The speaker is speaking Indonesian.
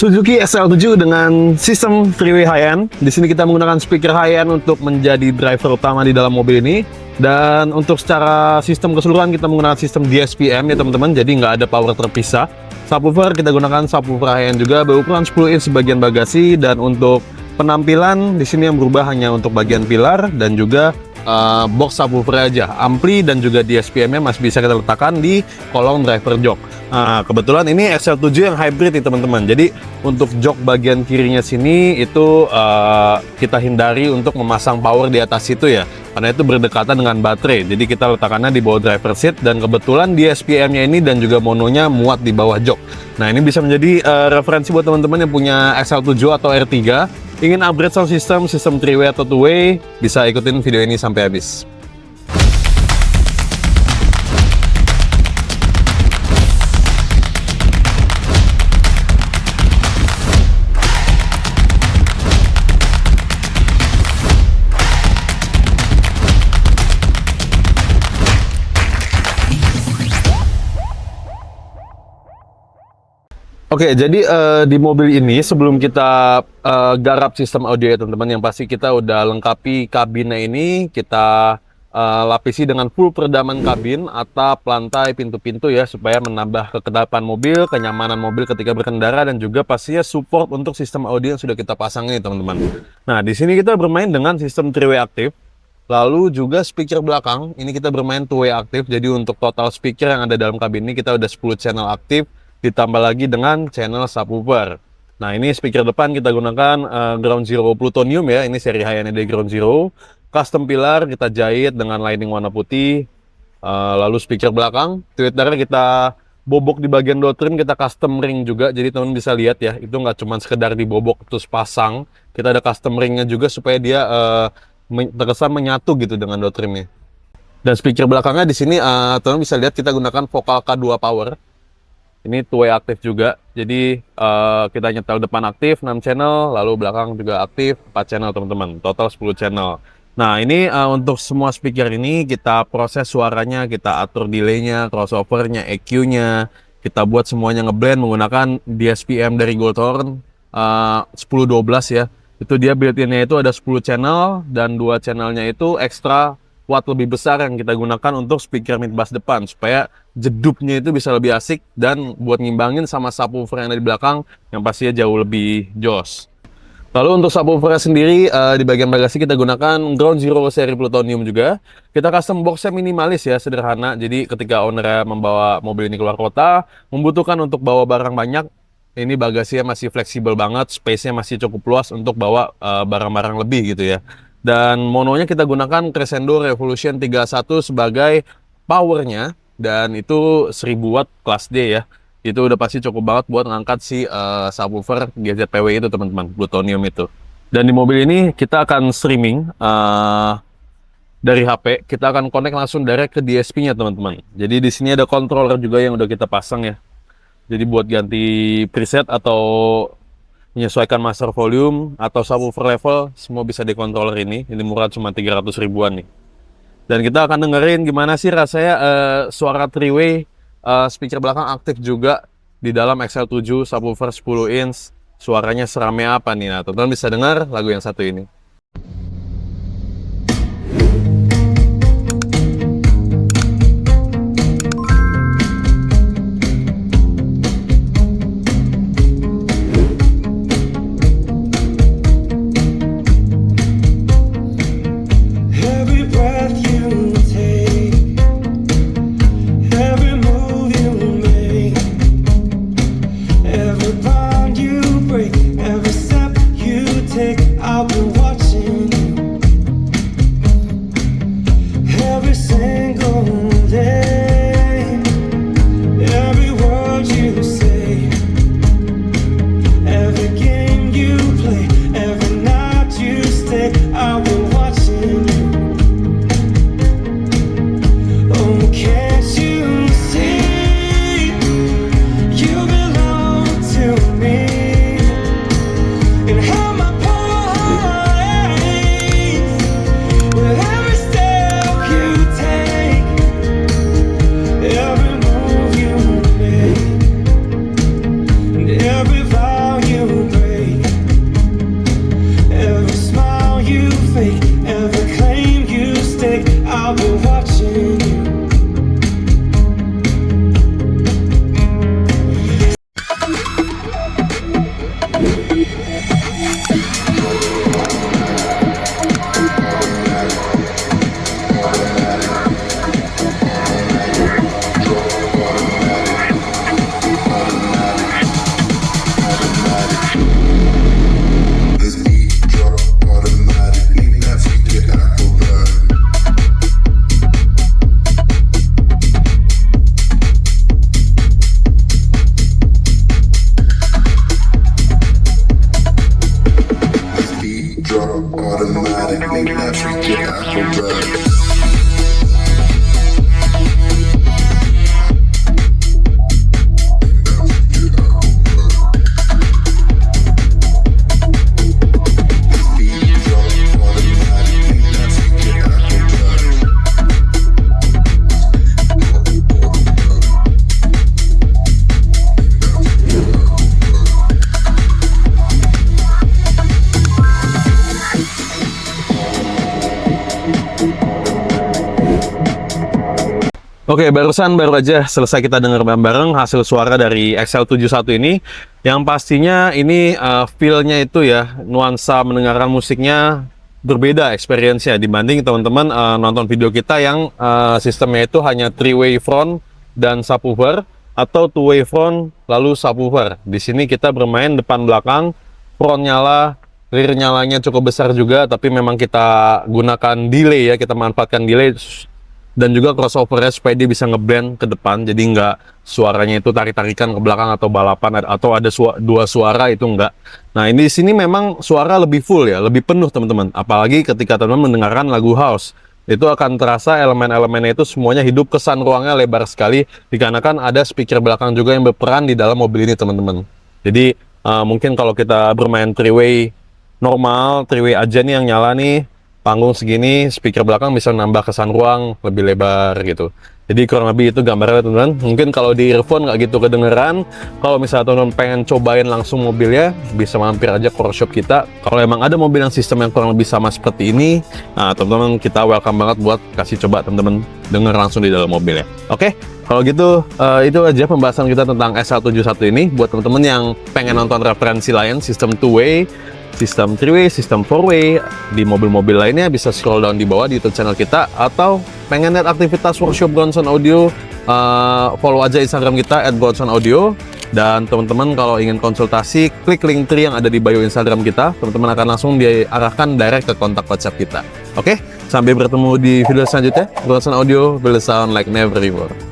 Suzuki SL7 dengan sistem three-way high-end. Di sini kita menggunakan speaker high-end untuk menjadi driver utama di dalam mobil ini. Dan untuk secara sistem keseluruhan kita menggunakan sistem DSPM ya teman-teman. Jadi nggak ada power terpisah. Subwoofer kita gunakan subwoofer high-end juga berukuran 10 inch bagian bagasi. Dan untuk penampilan di sini yang berubah hanya untuk bagian pilar dan juga box subwoofer aja. Ampli dan juga DSPM-nya masih bisa kita letakkan di kolong driver jok. Nah, kebetulan ini SL7 yang hybrid nih teman-teman. Jadi untuk jok bagian kirinya sini itu kita hindari untuk memasang power di atas situ ya, karena itu berdekatan dengan baterai. Jadi kita letakkannya di bawah driver seat dan kebetulan DSPM-nya ini dan juga mononya muat di bawah jok. Nah, ini bisa menjadi referensi buat teman-teman yang punya SL7 atau R3 ingin upgrade sound system, sistem 3-way atau 2-way, bisa ikutin video ini sampai habis. Oke, jadi di mobil ini sebelum kita garap sistem audio ya teman-teman, yang pasti kita udah lengkapi kabinnya ini, kita lapisi dengan full peredaman kabin, atap, lantai, pintu-pintu ya, supaya menambah kekedapan mobil, kenyamanan mobil ketika berkendara, dan juga pastinya support untuk sistem audio yang sudah kita pasang ini teman-teman. Nah, di sini kita bermain dengan sistem three-way aktif. Lalu juga speaker belakang, ini kita bermain two-way aktif, jadi untuk total speaker yang ada dalam kabin ini kita udah 10 channel aktif, ditambah lagi dengan channel subwoofer. Nah, ini speaker depan kita gunakan Ground Zero Plutonium ya, ini seri high-end dari Ground Zero. Custom pilar kita jahit dengan lining warna putih. Lalu speaker belakang, tweeternya kita bobok di bagian door trim, kita custom ring juga. Jadi teman bisa lihat ya, itu nggak cuma sekedar dibobok terus pasang, kita ada custom ringnya juga supaya dia terkesan menyatu gitu dengan door trimnya. Dan speaker belakangnya di sini teman bisa lihat kita gunakan Vocal K2 Power. Ini two-way aktif juga, jadi kita nyetel depan aktif 6 channel, lalu belakang juga aktif 4 channel teman-teman, total 10 channel. Nah, ini untuk semua speaker ini kita proses suaranya, kita atur delay-nya, crossover-nya, EQ-nya, kita buat semuanya ngeblend menggunakan DSPM dari Goldhorn 1012 ya. Itu dia built-in-nya itu ada 10 channel, dan 2 channelnya itu ekstra watt lebih besar yang kita gunakan untuk speaker mid bass depan, supaya jedupnya itu bisa lebih asik dan buat ngimbangin sama subwoofer yang ada di belakang yang pastinya jauh lebih jos. Lalu untuk subwoofernya sendiri di bagian bagasi kita gunakan Ground Zero seri Plutonium juga. Kita custom boxnya minimalis ya, sederhana. Jadi ketika owner membawa mobil ini keluar kota, membutuhkan untuk bawa barang banyak, ini bagasinya masih fleksibel banget, space-nya masih cukup luas untuk bawa barang-barang lebih gitu ya. Dan mononya kita gunakan Crescendo Revolution 31 sebagai powernya, dan itu 1000 watt kelas D ya. Itu udah pasti cukup banget buat ngangkat si subwoofer GZPW itu teman-teman, Plutonium itu. Dan di mobil ini kita akan streaming dari HP, kita akan connect langsung direct ke DSP-nya teman-teman. Jadi di sini ada controller juga yang udah kita pasang ya. Jadi buat ganti preset atau menyesuaikan master volume atau subwoofer level, semua bisa di controller ini. Ini murah, cuma 300 ribuan nih. Dan kita akan dengerin gimana sih rasanya suara three-way speaker belakang aktif juga di dalam XL7 subwoofer 10 inch. Suaranya seramai apa nih? Nah, teman-teman bisa dengar lagu yang satu ini. Every step you take, I'll be watching. Oke, baru aja selesai kita dengar bareng-bareng hasil suara dari XL71 ini. Yang pastinya ini feel-nya itu ya, nuansa mendengarkan musiknya berbeda experience-nya dibanding teman-teman nonton video kita yang sistemnya itu hanya 3-way front dan subwoofer atau 2-way front lalu subwoofer. Di sini kita bermain depan belakang, front nyala, rear nyalanya cukup besar juga, tapi memang kita gunakan delay ya, kita manfaatkan delay dan juga crossovernya supaya dia bisa ngeblend ke depan, jadi nggak suaranya itu tarik-tarikan ke belakang atau balapan atau ada dua suara, itu enggak. Nah, ini di sini memang suara lebih full ya, lebih penuh teman-teman. Apalagi ketika teman-teman mendengarkan lagu house, itu akan terasa elemen-elemennya itu semuanya hidup, kesan ruangnya lebar sekali dikarenakan ada speaker belakang juga yang berperan di dalam mobil ini teman-teman. Jadi mungkin kalau kita bermain 3-way normal, 3-way aja nih yang nyala nih, panggung segini, speaker belakang bisa nambah kesan ruang lebih lebar gitu. Jadi kurang lebih itu gambarnya teman-teman. Mungkin kalau di earphone nggak gitu kedengeran. Kalau misalnya teman-teman pengen cobain langsung mobilnya, bisa mampir aja ke workshop kita. Kalau emang ada mobil yang sistem yang kurang lebih sama seperti ini, nah teman-teman kita welcome banget buat kasih coba teman-teman denger langsung di dalam mobilnya. Oke, kalau gitu itu aja pembahasan kita tentang S171 ini. Buat teman-teman yang pengen nonton referensi lain, sistem 2-way, sistem 3-way, sistem 4-way di mobil-mobil lainnya, bisa scroll down di bawah di YouTube channel kita. Atau pengen lihat aktivitas workshop Bronson Audio, follow aja Instagram kita @bronsonaudio. Dan teman-teman kalau ingin konsultasi, klik link tree yang ada di bio Instagram kita. Teman-teman akan langsung diarahkan direct ke kontak WhatsApp kita. Oke, sampai bertemu di video selanjutnya. Bronson Audio, build sound like never before.